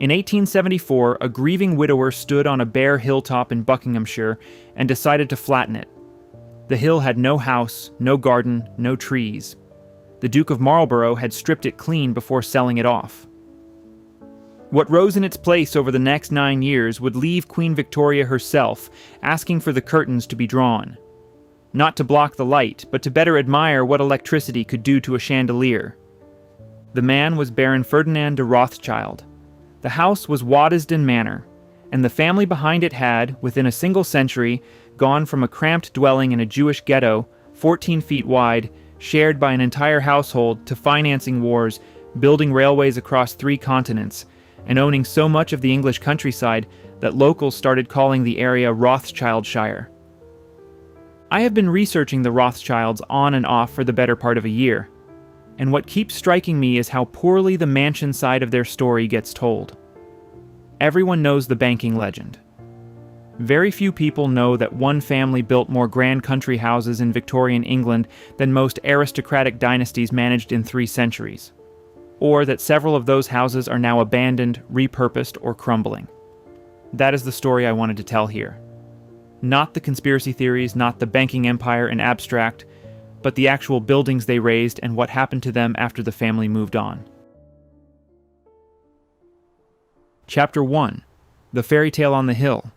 In 1874, a grieving widower stood on a bare hilltop in Buckinghamshire and decided to flatten it. The hill had no house, no garden, no trees. The Duke of Marlborough had stripped it clean before selling it off. What rose in its place over the next 9 years would leave Queen Victoria herself asking for the curtains to be drawn. Not to block the light, but to better admire what electricity could do to a chandelier. The man was Baron Ferdinand de Rothschild. The house was Waddesdon Manor, and the family behind it had, within a single century, gone from a cramped dwelling in a Jewish ghetto, 14 feet wide, shared by an entire household, to financing wars, building railways across 3 continents, and owning so much of the English countryside that locals started calling the area Rothschildshire. I have been researching the Rothschilds on and off for the better part of a year, and what keeps striking me is how poorly the mansion side of their story gets told. Everyone knows the banking legend. Very few people know that one family built more grand country houses in Victorian England than most aristocratic dynasties managed in 3 centuries, or that several of those houses are now abandoned, repurposed, or crumbling. That is the story I wanted to tell here. Not the conspiracy theories, not the banking empire in abstract, but the actual buildings they raised and what happened to them after the family moved on. Chapter 1. The Fairy Tale on the Hill.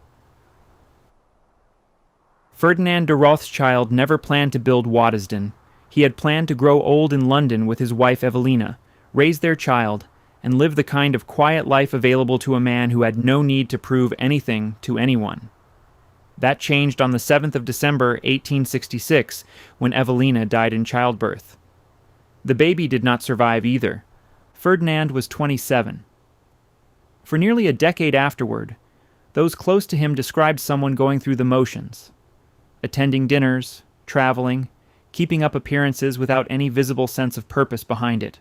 Ferdinand de Rothschild never planned to build Waddesdon. He had planned to grow old in London with his wife Evelina, raise their child, and live the kind of quiet life available to a man who had no need to prove anything to anyone. That changed on the 7th of December, 1866, when Evelina died in childbirth. The baby did not survive either. Ferdinand was 27. For nearly a decade afterward, those close to him described someone going through the motions, attending dinners, traveling, keeping up appearances without any visible sense of purpose behind it.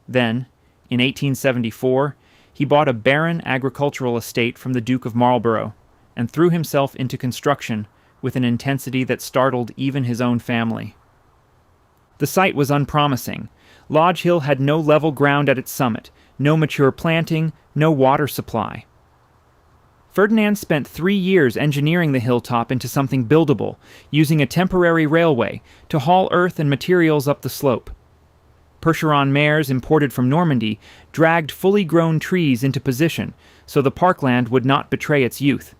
Then, in 1874, he bought a barren agricultural estate from the Duke of Marlborough, and threw himself into construction with an intensity that startled even his own family. The site was unpromising. Lodge Hill had no level ground at its summit, no mature planting, no water supply. Ferdinand spent 3 years engineering the hilltop into something buildable, using a temporary railway to haul earth and materials up the slope. Percheron mares imported from Normandy dragged fully grown trees into position so the parkland would not betray its youth.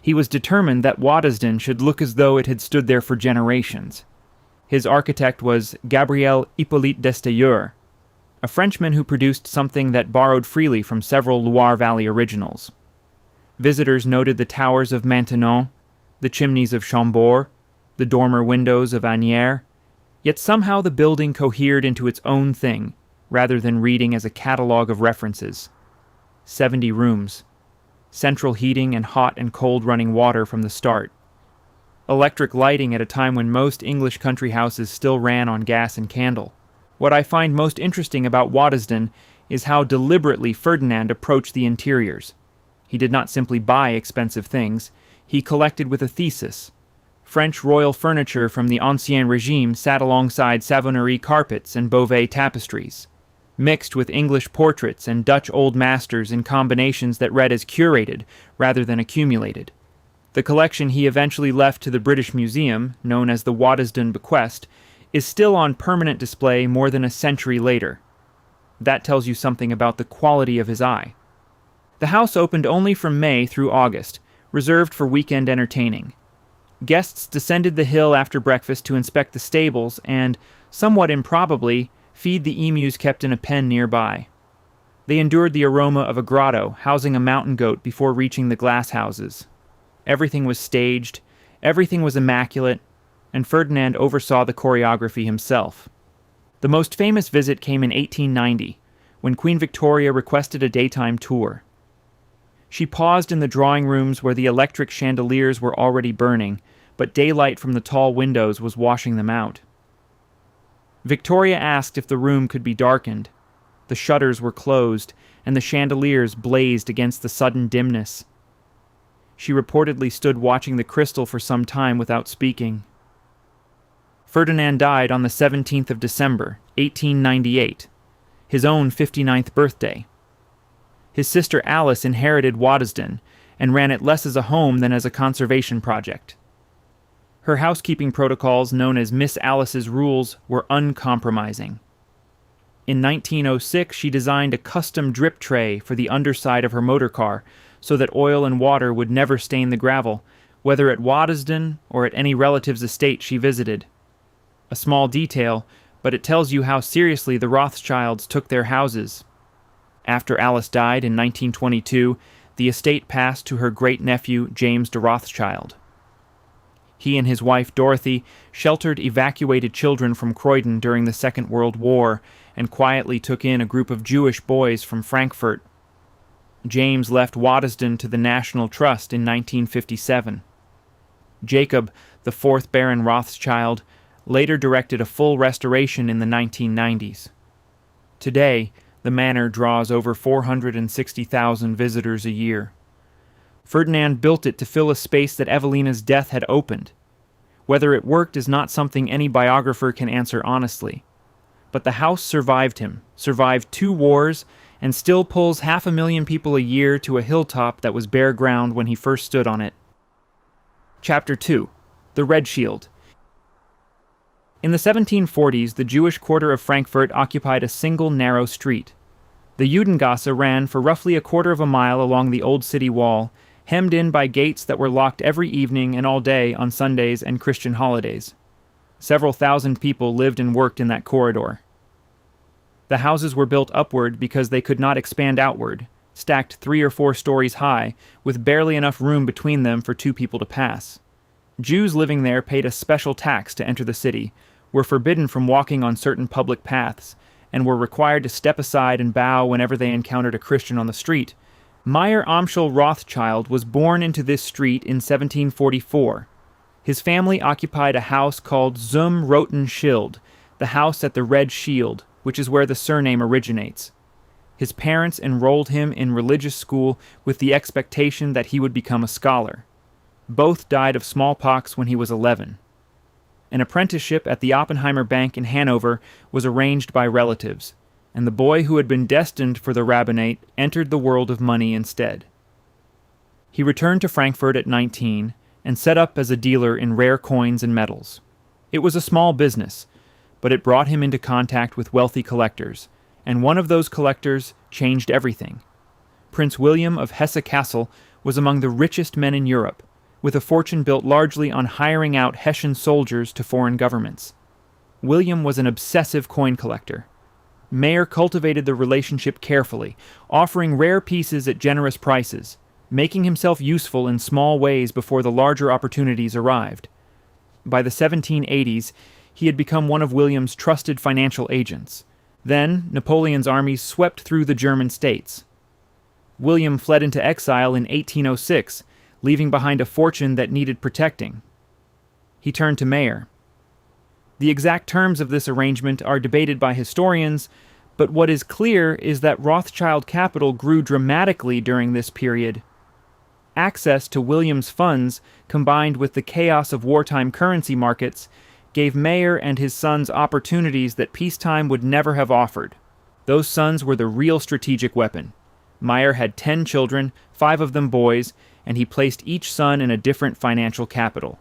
He was determined that Waddesdon should look as though it had stood there for generations. His architect was Gabriel Hippolyte d'Estailleur, a Frenchman who produced something that borrowed freely from several Loire Valley originals. Visitors noted the towers of Maintenon, the chimneys of Chambord, the dormer windows of Asnières, yet somehow the building cohered into its own thing, rather than reading as a catalogue of references. 70 rooms. Central heating and hot and cold running water from the start. Electric lighting at a time when most English country houses still ran on gas and candle. What I find most interesting about Waddesdon is how deliberately Ferdinand approached the interiors. He did not simply buy expensive things, he collected with a thesis. French royal furniture from the Ancien Régime sat alongside Savonnerie carpets and Beauvais tapestries, mixed with English portraits and Dutch old masters in combinations that read as curated rather than accumulated. The collection he eventually left to the British Museum, known as the Waddesdon Bequest, is still on permanent display more than a century later. That tells you something about the quality of his eye. The house opened only from May through August, reserved for weekend entertaining. Guests descended the hill after breakfast to inspect the stables and, somewhat improbably, feed the emus kept in a pen nearby. They endured the aroma of a grotto housing a mountain goat before reaching the glass houses. Everything was staged, everything was immaculate, and Ferdinand oversaw the choreography himself. The most famous visit came in 1890, when Queen Victoria requested a daytime tour. She paused in the drawing rooms where the electric chandeliers were already burning, but daylight from the tall windows was washing them out. Victoria asked if the room could be darkened. The shutters were closed, and the chandeliers blazed against the sudden dimness. She reportedly stood watching the crystal for some time without speaking. Ferdinand died on the 17th of December, 1898, his own 59th birthday. His sister Alice inherited Waddesdon and ran it less as a home than as a conservation project. Her housekeeping protocols, known as Miss Alice's rules, were uncompromising. In 1906, she designed a custom drip tray for the underside of her motor car so that oil and water would never stain the gravel, whether at Waddesdon or at any relative's estate she visited. A small detail, but it tells you how seriously the Rothschilds took their houses. After Alice died in 1922, the estate passed to her great-nephew James de Rothschild. He and his wife Dorothy sheltered evacuated children from Croydon during the Second World War and quietly took in a group of Jewish boys from Frankfurt. James left Waddesdon to the National Trust in 1957. Jacob, the fourth Baron Rothschild, later directed a full restoration in the 1990s. Today, the manor draws over 460,000 visitors a year. Ferdinand built it to fill a space that Evelina's death had opened. Whether it worked is not something any biographer can answer honestly. But the house survived him, survived 2 wars, and still pulls 500,000 people a year to a hilltop that was bare ground when he first stood on it. Chapter 2. The Red Shield. In the 1740s, the Jewish quarter of Frankfurt occupied a single narrow street. The Judengasse ran for roughly a quarter of a mile along the old city wall, hemmed in by gates that were locked every evening and all day on Sundays and Christian holidays. Several thousand people lived and worked in that corridor. The houses were built upward because they could not expand outward, stacked 3 or 4 stories high, with barely enough room between them for 2 people to pass. Jews living there paid a special tax to enter the city, were forbidden from walking on certain public paths, and were required to step aside and bow whenever they encountered a Christian on the street. Meyer Amschel Rothschild was born into this street in 1744. His family occupied a house called Zum Roten Schild, the house at the Red Shield, which is where the surname originates. His parents enrolled him in religious school with the expectation that he would become a scholar. Both died of smallpox when he was 11. An apprenticeship at the Oppenheimer Bank in Hanover was arranged by relatives, and the boy who had been destined for the rabbinate entered the world of money instead. He returned to Frankfurt at 19 and set up as a dealer in rare coins and metals. It was a small business, but it brought him into contact with wealthy collectors, and one of those collectors changed everything. Prince William of Hesse-Kassel was among the richest men in Europe, with a fortune built largely on hiring out Hessian soldiers to foreign governments. William was an obsessive coin collector. Mayer cultivated the relationship carefully, offering rare pieces at generous prices, making himself useful in small ways before the larger opportunities arrived. By the 1780s, he had become one of William's trusted financial agents. Then, Napoleon's armies swept through the German states. William fled into exile in 1806, leaving behind a fortune that needed protecting. He turned to Mayer. The exact terms of this arrangement are debated by historians, but what is clear is that Rothschild capital grew dramatically during this period. Access to William's funds, combined with the chaos of wartime currency markets, gave Mayer and his sons opportunities that peacetime would never have offered. Those sons were the real strategic weapon. Mayer had 10 children, 5 of them boys, and he placed each son in a different financial capital.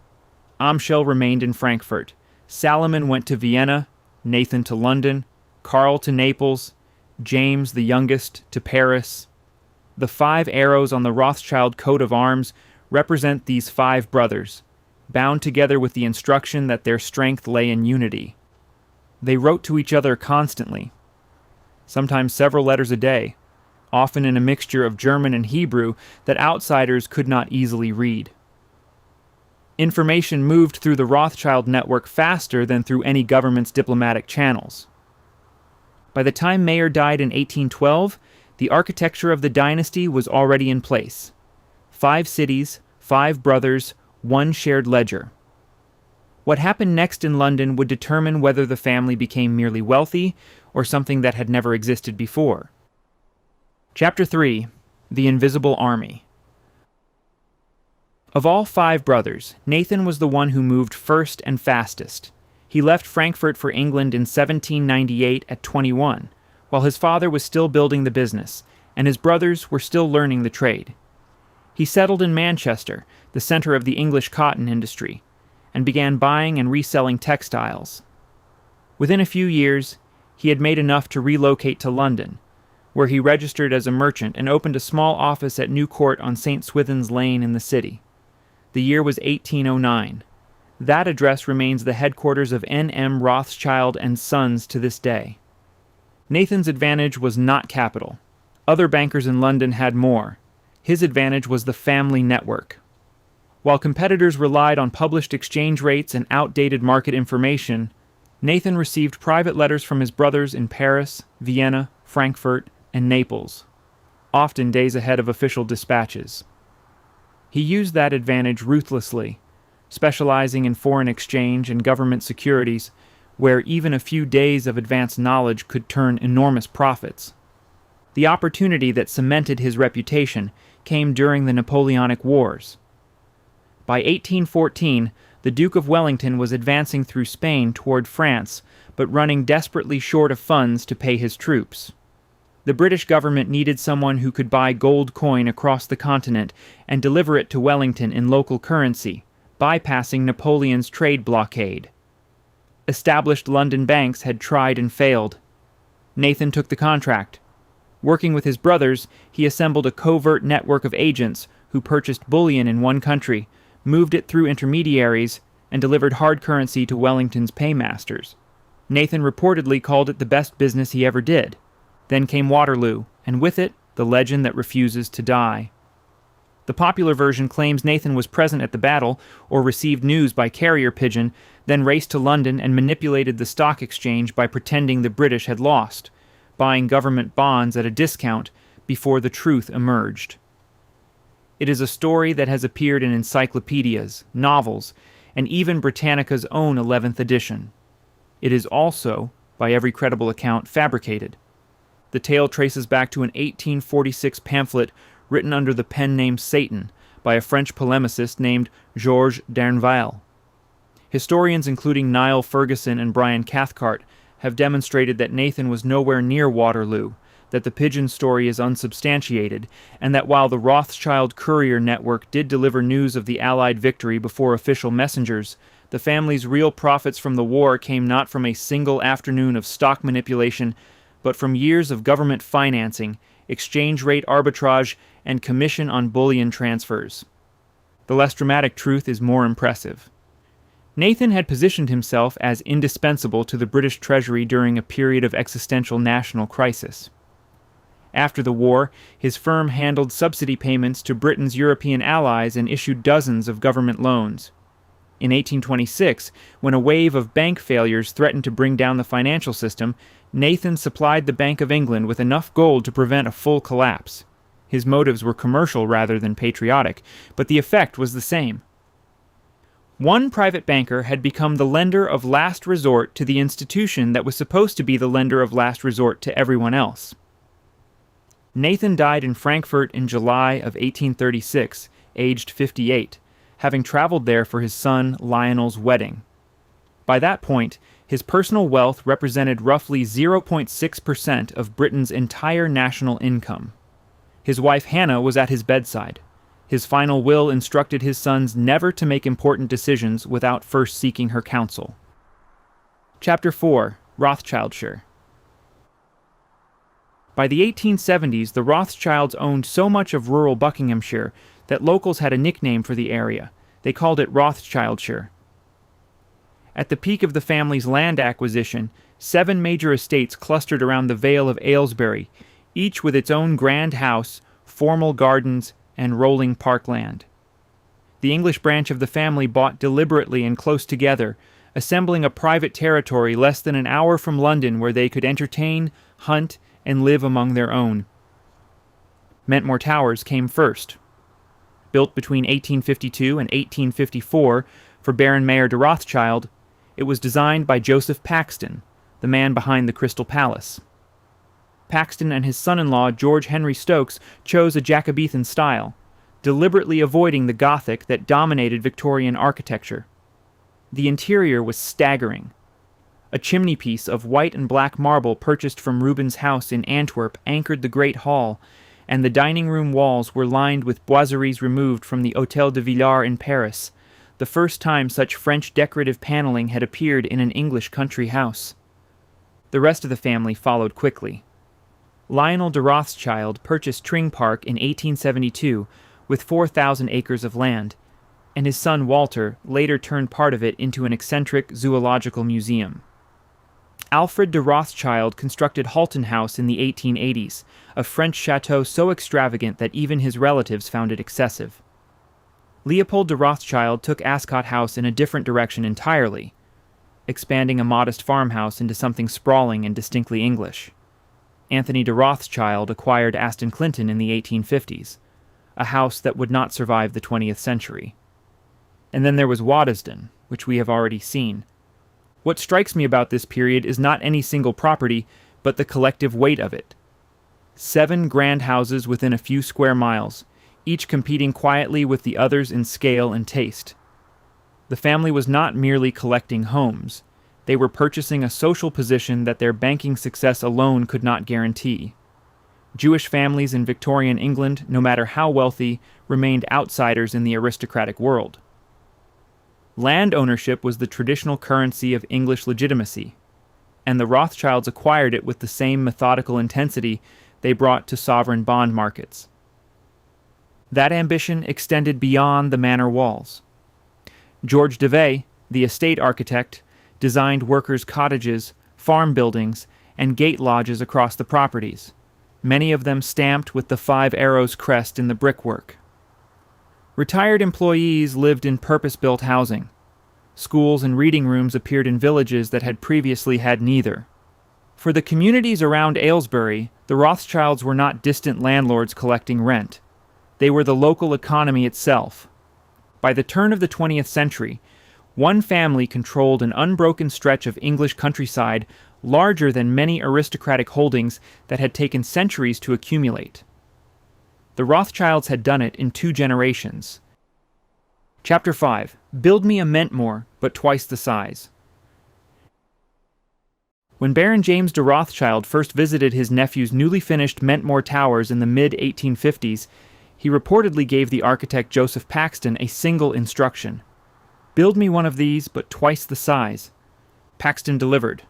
Amschel remained in Frankfurt. Salomon went to Vienna, Nathan to London, Karl to Naples, James, the youngest, to Paris. The 5 arrows on the Rothschild coat of arms represent these 5 brothers, bound together with the instruction that their strength lay in unity. They wrote to each other constantly, sometimes several letters a day, often in a mixture of German and Hebrew that outsiders could not easily read. Information moved through the Rothschild network faster than through any government's diplomatic channels. By the time Mayer died in 1812, the architecture of the dynasty was already in place. 5 cities, 5 brothers, 1 shared ledger. What happened next in London would determine whether the family became merely wealthy or something that had never existed before. Chapter 3. The Invisible Army. Of all 5 brothers, Nathan was the one who moved first and fastest. He left Frankfurt for England in 1798 at 21, while his father was still building the business, and his brothers were still learning the trade. He settled in Manchester, the center of the English cotton industry, and began buying and reselling textiles. Within a few years, he had made enough to relocate to London, where he registered as a merchant and opened a small office at New Court on St. Swithin's Lane in the city. The year was 1809. That address remains the headquarters of N.M. Rothschild and Sons to this day. Nathan's advantage was not capital. Other bankers in London had more. His advantage was the family network. While competitors relied on published exchange rates and outdated market information, Nathan received private letters from his brothers in Paris, Vienna, Frankfurt, and Naples, often days ahead of official dispatches. He used that advantage ruthlessly, specializing in foreign exchange and government securities, where even a few days of advanced knowledge could turn enormous profits. The opportunity that cemented his reputation came during the Napoleonic Wars. By 1814, the Duke of Wellington was advancing through Spain toward France, but running desperately short of funds to pay his troops. The British government needed someone who could buy gold coin across the continent and deliver it to Wellington in local currency, bypassing Napoleon's trade blockade. Established London banks had tried and failed. Nathan took the contract. Working with his brothers, he assembled a covert network of agents who purchased bullion in one country, moved it through intermediaries, and delivered hard currency to Wellington's paymasters. Nathan reportedly called it the best business he ever did. Then came Waterloo, and with it, the legend that refuses to die. The popular version claims Nathan was present at the battle, or received news by carrier pigeon, then raced to London and manipulated the stock exchange by pretending the British had lost, buying government bonds at a discount before the truth emerged. It is a story that has appeared in encyclopedias, novels, and even Britannica's own 11th edition. It is also, by every credible account, fabricated. The tale traces back to an 1846 pamphlet written under the pen name Satan by a French polemicist named Georges Derneville. Historians including Niall Ferguson and Brian Cathcart have demonstrated that Nathan was nowhere near Waterloo, that the pigeon story is unsubstantiated, and that while the Rothschild courier network did deliver news of the Allied victory before official messengers, the family's real profits from the war came not from a single afternoon of stock manipulation, but from years of government financing, exchange rate arbitrage, and commission on bullion transfers. The less dramatic truth is more impressive. Nathan had positioned himself as indispensable to the British Treasury during a period of existential national crisis. After the war, his firm handled subsidy payments to Britain's European allies and issued dozens of government loans. In 1826, when a wave of bank failures threatened to bring down the financial system, Nathan supplied the Bank of England with enough gold to prevent a full collapse. His motives were commercial rather than patriotic, but the effect was the same. One private banker had become the lender of last resort to the institution that was supposed to be the lender of last resort to everyone else. Nathan died in Frankfurt in July of 1836, aged 58, having traveled there for his son Lionel's wedding. By that point, his personal wealth represented roughly 0.6% of Britain's entire national income. His wife Hannah was at his bedside. His final will instructed his sons never to make important decisions without first seeking her counsel. Chapter 4. Rothschildshire. By the 1870s, the Rothschilds owned so much of rural Buckinghamshire that locals had a nickname for the area. They called it Rothschildshire. At the peak of the family's land acquisition, 7 major estates clustered around the Vale of Aylesbury, each with its own grand house, formal gardens, and rolling parkland. The English branch of the family bought deliberately and close together, assembling a private territory less than an hour from London where they could entertain, hunt, and live among their own. Mentmore Towers came first. Built between 1852 and 1854 for Baron Mayer de Rothschild, it was designed by Joseph Paxton, the man behind the Crystal Palace. Paxton and his son-in-law George Henry Stokes chose a Jacobean style, deliberately avoiding the Gothic that dominated Victorian architecture. The interior was staggering. A chimney-piece of white and black marble purchased from Rubens' house in Antwerp anchored the Great Hall, and the dining room walls were lined with boiseries removed from the Hôtel de Villars in Paris, the first time such French decorative paneling had appeared in an English country house. The rest of the family followed quickly. Lionel de Rothschild purchased Tring Park in 1872 with 4,000 acres of land, and his son Walter later turned part of it into an eccentric zoological museum. Alfred de Rothschild constructed Halton House in the 1880s, a French chateau so extravagant that even his relatives found it excessive. Leopold de Rothschild took Ascot House in a different direction entirely, expanding a modest farmhouse into something sprawling and distinctly English. Anthony de Rothschild acquired Aston Clinton in the 1850s, a house that would not survive the 20th century. And then there was Waddesdon, which we have already seen. What strikes me about this period is not any single property, but the collective weight of it. 7 grand houses within a few square miles, each competing quietly with the others in scale and taste. The family was not merely collecting homes. They were purchasing a social position that their banking success alone could not guarantee. Jewish families in Victorian England, no matter how wealthy, remained outsiders in the aristocratic world. Land ownership was the traditional currency of English legitimacy, and the Rothschilds acquired it with the same methodical intensity they brought to sovereign bond markets. That ambition extended beyond the manor walls. George Devey, the estate architect, designed workers' cottages, farm buildings, and gate lodges across the properties, many of them stamped with the 5 arrows crest in the brickwork. Retired employees lived in purpose-built housing. Schools and reading rooms appeared in villages that had previously had neither. For the communities around Aylesbury, the Rothschilds were not distant landlords collecting rent. They were the local economy itself. By the turn of the 20th century, one family controlled an unbroken stretch of English countryside larger than many aristocratic holdings that had taken centuries to accumulate. The Rothschilds had done it in 2 generations. Chapter 5. Build me a Mentmore, but twice the size. When Baron James de Rothschild first visited his nephew's newly finished Mentmore Towers in the mid-1850s, he reportedly gave the architect Joseph Paxton a single instruction: "Build me one of these, but twice the size." Paxton delivered.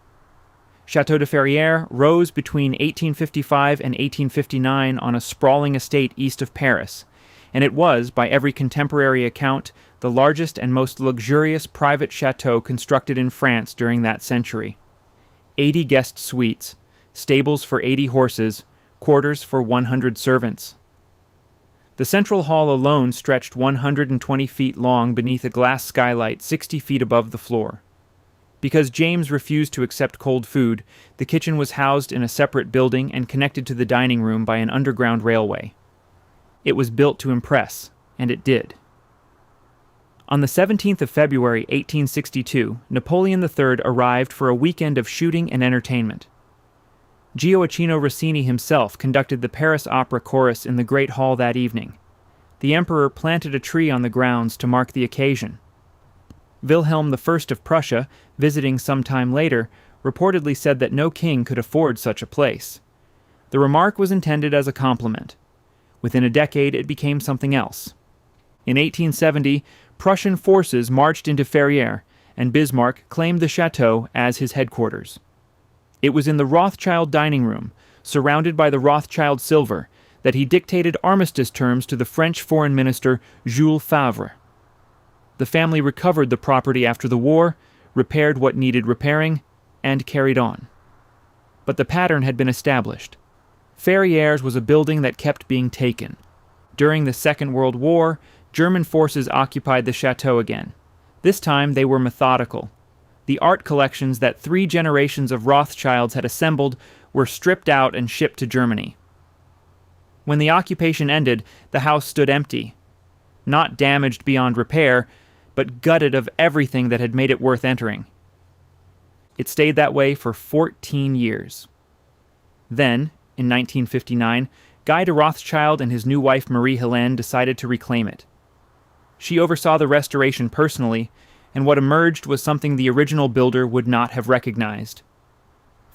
Château de Ferrières rose between 1855 and 1859 on a sprawling estate east of Paris, and it was, by every contemporary account, the largest and most luxurious private chateau constructed in France during that century. 80 guest suites, stables for 80 horses, quarters for 100 servants. The central hall alone stretched 120 feet long beneath a glass skylight 60 feet above the floor. Because James refused to accept cold food, the kitchen was housed in a separate building and connected to the dining room by an underground railway. It was built to impress, and it did. On the 17th of February 1862, Napoleon III arrived for a weekend of shooting and entertainment. Gioacchino Rossini himself conducted the Paris Opera Chorus in the Great Hall that evening. The Emperor planted a tree on the grounds to mark the occasion. Wilhelm I of Prussia, visiting some time later, reportedly said that no king could afford such a place. The remark was intended as a compliment. Within a decade, it became something else. In 1870, Prussian forces marched into Ferrières, and Bismarck claimed the chateau as his headquarters. It was in the Rothschild dining room, surrounded by the Rothschild silver, that he dictated armistice terms to the French Foreign Minister Jules Favre. The family recovered the property after the war, repaired what needed repairing, and carried on. But the pattern had been established. Ferrières was a building that kept being taken. During the Second World War, German forces occupied the chateau again. This time they were methodical. The art collections that 3 generations of Rothschilds had assembled were stripped out and shipped to Germany. When the occupation ended, the house stood empty. Not damaged beyond repair, but gutted of everything that had made it worth entering. It stayed that way for 14 years. Then, in 1959, Guy de Rothschild and his new wife Marie-Helene decided to reclaim it. She oversaw the restoration personally, and what emerged was something the original builder would not have recognized.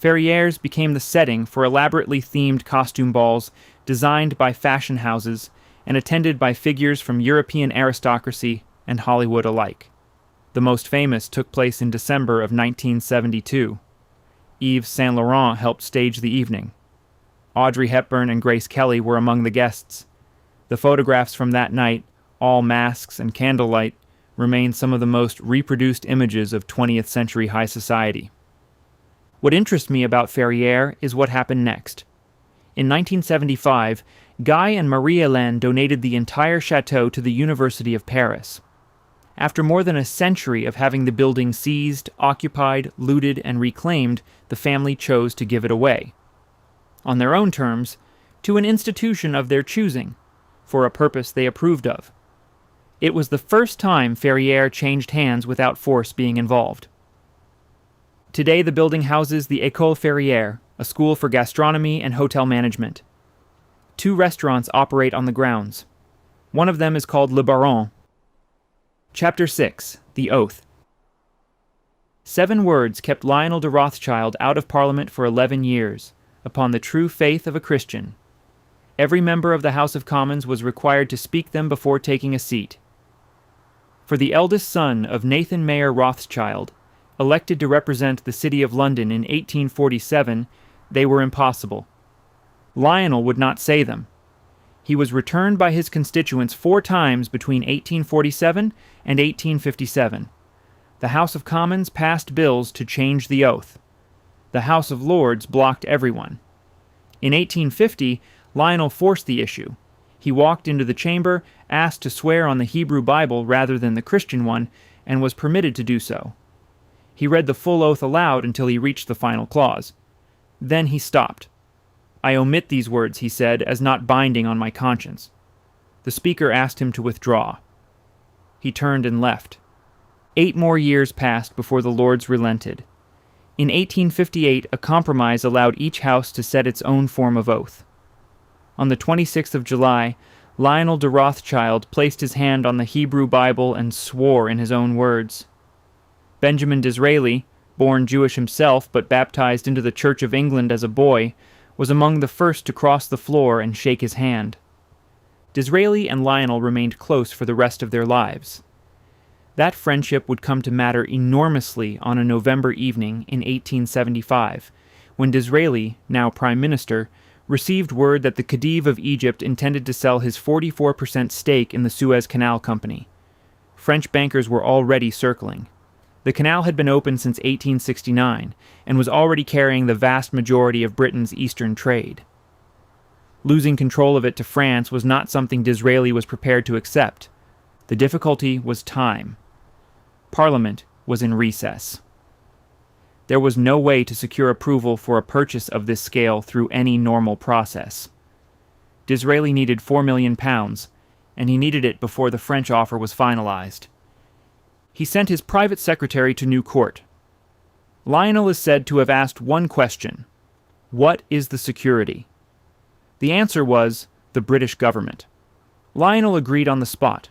Ferrières became the setting for elaborately themed costume balls, designed by fashion houses and attended by figures from European aristocracy and Hollywood alike. The most famous took place in December of 1972. Yves Saint Laurent helped stage the evening. Audrey Hepburn and Grace Kelly were among the guests. The photographs from that night, all masks and candlelight, remain some of the most reproduced images of 20th century high society. What interests me about Ferrières is what happened next. In 1975, Guy and Marie-Hélène donated the entire chateau to the University of Paris. After more than a century of having the building seized, occupied, looted, and reclaimed, the family chose to give it away. On their own terms, to an institution of their choosing, for a purpose they approved of. It was the first time Ferrières changed hands without force being involved. Today the building houses the École Ferrière, a school for gastronomy and hotel management. 2 restaurants operate on the grounds. One of them is called Le Baron. Chapter 6. The Oath. 7 words kept Lionel de Rothschild out of Parliament for 11 years, upon the true faith of a Christian. Every member of the House of Commons was required to speak them before taking a seat. For the eldest son of Nathan Mayer Rothschild, elected to represent the City of London in 1847, they were impossible. Lionel would not say them. He was returned by his constituents 4 times between 1847 and 1857. The House of Commons passed bills to change the oath. The House of Lords blocked everyone. In 1850, Lionel forced the issue. He walked into the chamber, asked to swear on the Hebrew Bible rather than the Christian one, and was permitted to do so. He read the full oath aloud until he reached the final clause. Then he stopped. "I omit these words," he said, "as not binding on my conscience." The speaker asked him to withdraw. He turned and left. 8 more years passed before the Lords relented. In 1858, a compromise allowed each house to set its own form of oath. On the 26th of July, Lionel de Rothschild placed his hand on the Hebrew Bible and swore in his own words. Benjamin Disraeli, born Jewish himself but baptized into the Church of England as a boy, was among the first to cross the floor and shake his hand. Disraeli and Lionel remained close for the rest of their lives. That friendship would come to matter enormously on a November evening in 1875, when Disraeli, now Prime Minister, received word that the Khedive of Egypt intended to sell his 44% stake in the Suez Canal Company. French bankers were already circling. The canal had been open since 1869 and was already carrying the vast majority of Britain's eastern trade. Losing control of it to France was not something Disraeli was prepared to accept. The difficulty was time. Parliament was in recess. There was no way to secure approval for a purchase of this scale through any normal process. Disraeli needed £4 million, and he needed it before the French offer was finalized. He sent his private secretary to New Court. Lionel is said to have asked one question: what is the security? The answer was the British government. Lionel agreed on the spot.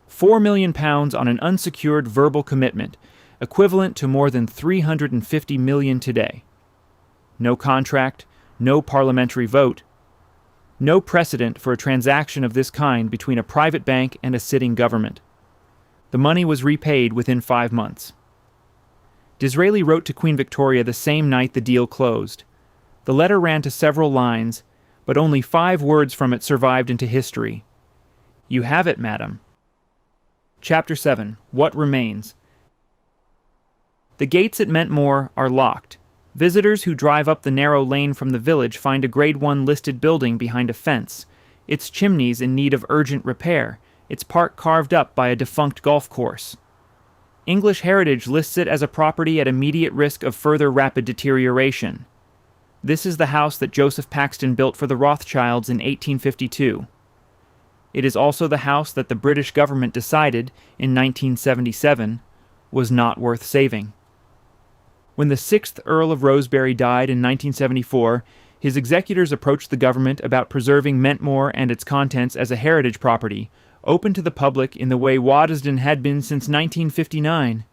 £4 million on an unsecured verbal commitment, equivalent to more than $350 million today. No contract, no parliamentary vote, no precedent for a transaction of this kind between a private bank and a sitting government. The money was repaid within 5 months. Disraeli wrote to Queen Victoria the same night the deal closed. The letter ran to several lines, but only 5 words from it survived into history. "You have it, madam." Chapter 7. What Remains. The gates at Mentmore are locked. Visitors who drive up the narrow lane from the village find a Grade 1 listed building behind a fence, its chimneys in need of urgent repair, its park carved up by a defunct golf course. English Heritage lists it as a property at immediate risk of further rapid deterioration. This is the house that Joseph Paxton built for the Rothschilds in 1852. It is also the house that the British government decided, in 1977, was not worth saving. When the 6th Earl of Rosebery died in 1974, his executors approached the government about preserving Mentmore and its contents as a heritage property, open to the public in the way Waddesdon had been since 1959.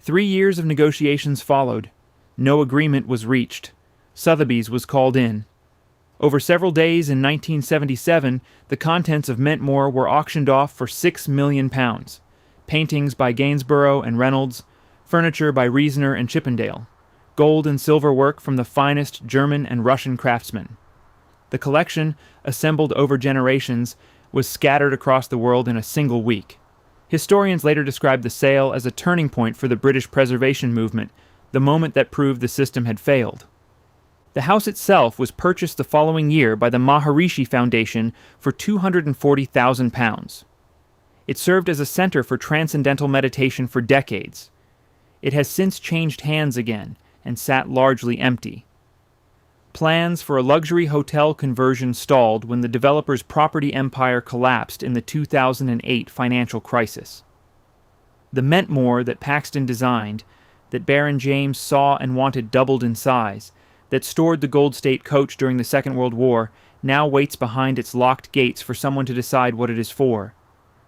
3 years of negotiations followed. No agreement was reached. Sotheby's was called in. Over several days in 1977, the contents of Mentmore were auctioned off for £6 million. Paintings by Gainsborough and Reynolds, furniture by Reasoner and Chippendale, gold and silver work from the finest German and Russian craftsmen. The collection, assembled over generations, was scattered across the world in a single week. Historians later described the sale as a turning point for the British preservation movement, the moment that proved the system had failed. The house itself was purchased the following year by the Maharishi Foundation for £240,000. It served as a center for transcendental meditation for decades. It has since changed hands again and sat largely empty. Plans for a luxury hotel conversion stalled when the developer's property empire collapsed in the 2008 financial crisis. The Mentmore that Paxton designed, that Baron James saw and wanted doubled in size, that stored the Gold State coach during the Second World War, now waits behind its locked gates for someone to decide what it is for.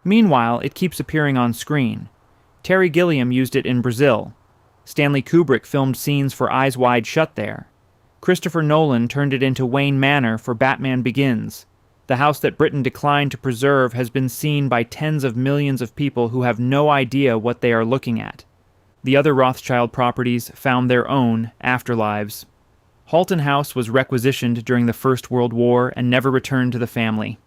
Meanwhile, it keeps appearing on screen. Terry Gilliam used it in Brazil. Stanley Kubrick filmed scenes for Eyes Wide Shut there. Christopher Nolan turned it into Wayne Manor for Batman Begins. The house that Britain declined to preserve has been seen by tens of millions of people who have no idea what they are looking at. The other Rothschild properties found their own afterlives. Halton House was requisitioned during the First World War and never returned to the family.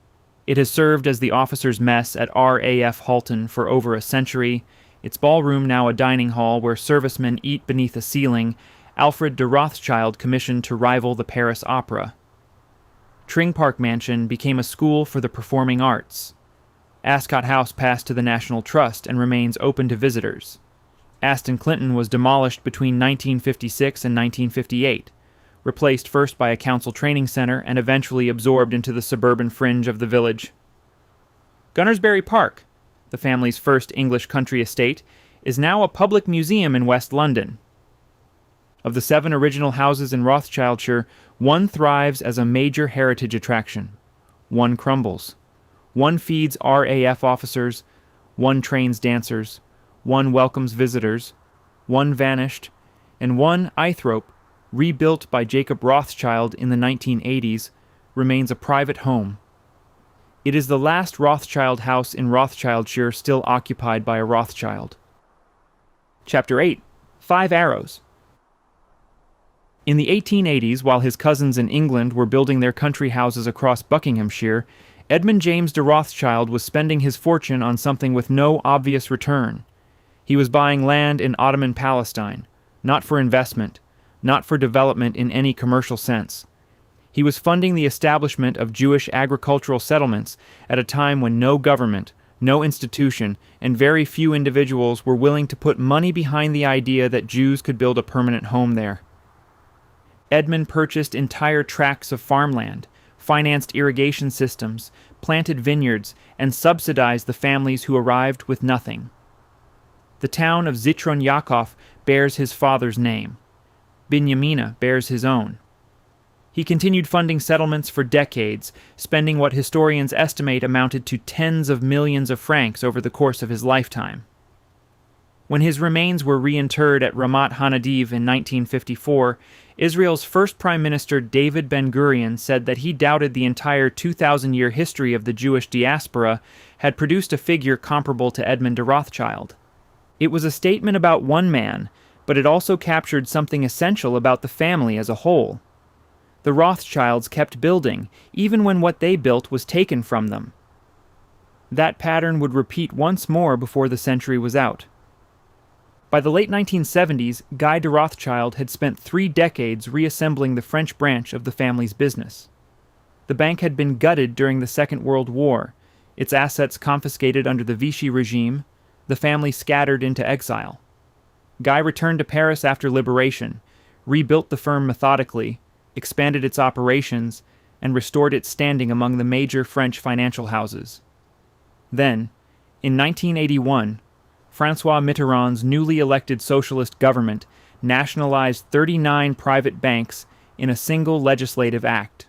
It has served as the officers' mess at RAF Halton for over a century, its ballroom now a dining hall where servicemen eat beneath a ceiling Alfred de Rothschild commissioned to rival the Paris Opera. Tring Park Mansion became a school for the performing arts. Ascot House passed to the National Trust and remains open to visitors. Aston Clinton was demolished between 1956 and 1958, replaced first by a council training center and eventually absorbed into the suburban fringe of the village. Gunnersbury Park, the family's first English country estate, is now a public museum in West London. Of the 7 original houses in Rothschildshire, one thrives as a major heritage attraction. One crumbles. One feeds RAF officers, one trains dancers, one welcomes visitors, one vanished, and one, Eythrope, rebuilt by Jacob Rothschild in the 1980s, remains a private home. It is the last Rothschild house in Rothschildshire still occupied by a Rothschild. Chapter 8. 5 Arrows. In the 1880s, while his cousins in England were building their country houses across Buckinghamshire, Edmund James de Rothschild was spending his fortune on something with no obvious return. He was buying land in Ottoman Palestine, not for investment, not for development in any commercial sense. He was funding the establishment of Jewish agricultural settlements at a time when no government, no institution, and very few individuals were willing to put money behind the idea that Jews could build a permanent home there. Edmund purchased entire tracts of farmland, financed irrigation systems, planted vineyards, and subsidized the families who arrived with nothing. The town of Zitron Yakov bears his father's name. Binyamina bears his own. He continued funding settlements for decades, spending what historians estimate amounted to tens of millions of francs over the course of his lifetime. When his remains were reinterred at Ramat Hanadiv in 1954, Israel's first Prime Minister David Ben-Gurion said that he doubted the entire 2,000-year history of the Jewish diaspora had produced a figure comparable to Edmund de Rothschild. It was a statement about one man, but it also captured something essential about the family as a whole. The Rothschilds kept building, even when what they built was taken from them. That pattern would repeat once more before the century was out. By the late 1970s, Guy de Rothschild had spent 3 decades reassembling the French branch of the family's business. The bank had been gutted during the Second World War, its assets confiscated under the Vichy regime, the family scattered into exile. Guy returned to Paris after liberation, rebuilt the firm methodically, expanded its operations, and restored its standing among the major French financial houses. Then, in 1981, François Mitterrand's newly elected socialist government nationalized 39 private banks in a single legislative act.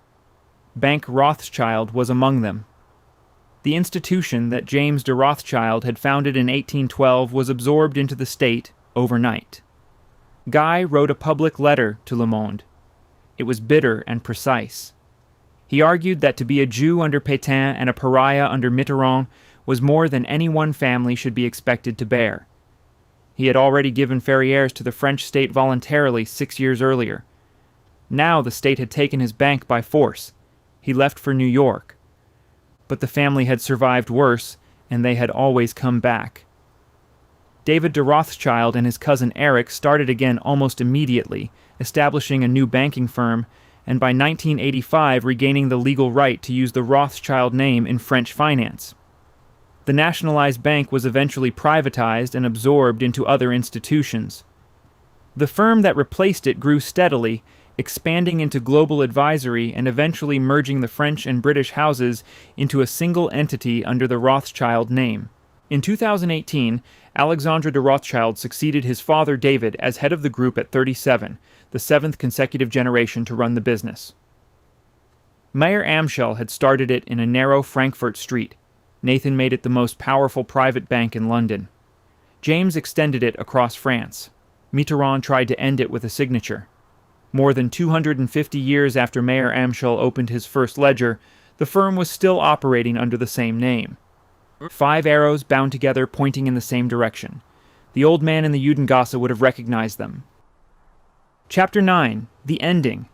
Bank Rothschild was among them. The institution that James de Rothschild had founded in 1812 was absorbed into the state overnight. Guy wrote a public letter to Le Monde. It was bitter and precise. He argued that to be a Jew under Pétain and a pariah under Mitterrand was more than any one family should be expected to bear. He had already given Ferrières to the French state voluntarily 6 years earlier. Now the state had taken his bank by force. He left for New York. But the family had survived worse, and they had always come back. David de Rothschild and his cousin Eric started again almost immediately, establishing a new banking firm, and by 1985 regaining the legal right to use the Rothschild name in French finance. The nationalized bank was eventually privatized and absorbed into other institutions. The firm that replaced it grew steadily, expanding into global advisory and eventually merging the French and British houses into a single entity under the Rothschild name. In 2018, Alexandre de Rothschild succeeded his father David as head of the group at 37, the seventh consecutive generation to run the business. Mayer Amschel had started it in a narrow Frankfurt street. Nathan made it the most powerful private bank in London. James extended it across France. Mitterrand tried to end it with a signature. More than 250 years after Mayer Amschel opened his first ledger, the firm was still operating under the same name. 5 arrows bound together pointing in the same direction. The old man in the Judengasse would have recognized them. Chapter 9. The Ending.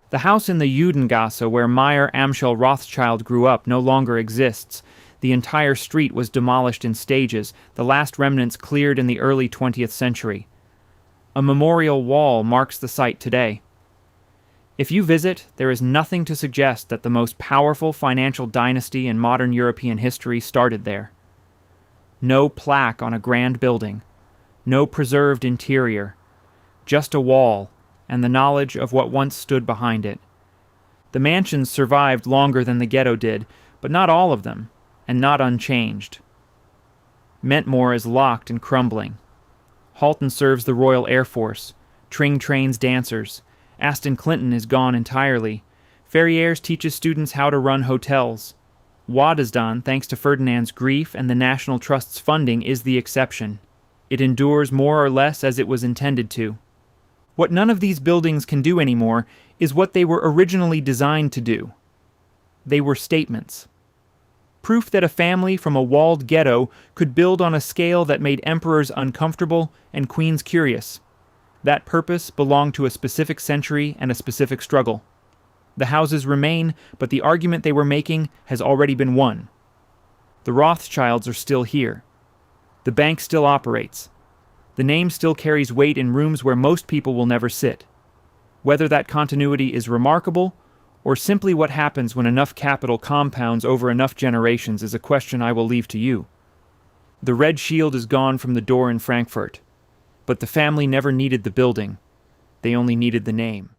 The house in the Judengasse where Mayer Amschel Rothschild grew up no longer exists. The entire street was demolished in stages, the last remnants cleared in the early 20th century. A memorial wall marks the site today. If you visit, there is nothing to suggest that the most powerful financial dynasty in modern European history started there. No plaque on a grand building, no preserved interior, just a wall and the knowledge of what once stood behind it. The mansions survived longer than the Ghetto did, but not all of them, and not unchanged. Mentmore is locked and crumbling. Halton serves the Royal Air Force. Tring trains dancers. Aston Clinton is gone entirely. Ferrières teaches students how to run hotels. Wadasdan, thanks to Ferdinand's grief and the National Trust's funding, is the exception. It endures more or less as it was intended to. What none of these buildings can do anymore is what they were originally designed to do. They were statements. Proof that a family from a walled ghetto could build on a scale that made emperors uncomfortable and queens curious. That purpose belonged to a specific century and a specific struggle. The houses remain, but the argument they were making has already been won. The Rothschilds are still here. The bank still operates. The name still carries weight in rooms where most people will never sit. Whether that continuity is remarkable, or simply what happens when enough capital compounds over enough generations, is a question I will leave to you. The red shield is gone from the door in Frankfurt, but the family never needed the building. They only needed the name.